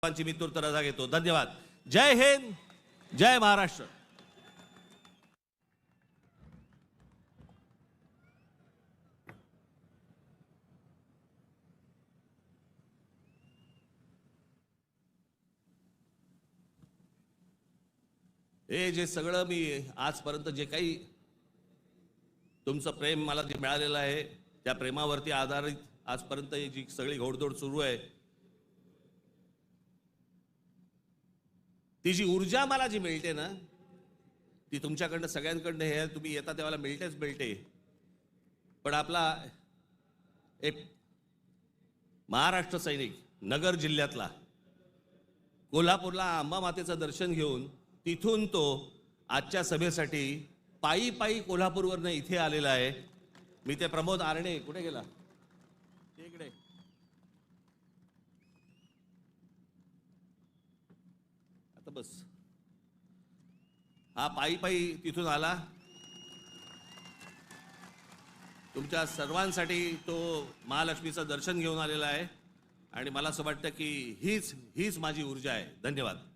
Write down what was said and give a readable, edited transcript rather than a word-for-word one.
मी तुर्त रजा घेतो. धन्यवाद. जय हिंद, जय महाराष्ट्र. हे जे सगळं मी आजपर्यंत जे काही तुमचं प्रेम मला जे मिळालेलं आहे त्या प्रेमावरती आधारित आजपर्यंत जी सगळी घोडदौड सुरू आहे, ती जी ऊर्जा मला जी मिळते ना, ती तुमच्याकडनं सगळ्यांकडनं हे तुम्ही येता तेव्हा मिळते. पण आपला एक महाराष्ट्र सैनिक नगर जिल्ह्यातला कोल्हापूरला अंबा मातेचं दर्शन घेऊन तिथून तो आजच्या सभेसाठी पायी पायी कोल्हापूरवरनं इथे आलेला आहे. मी ते प्रमोद आरणे कुठे गेला, इकडे आता बस, हा पायी पायी तिथून आला. तुमच्या सर्वांसाठी तो महालक्ष्मीचं दर्शन घेऊन आलेला आहे आणि मला असं वाटतं की हीच माझी ऊर्जा आहे. धन्यवाद.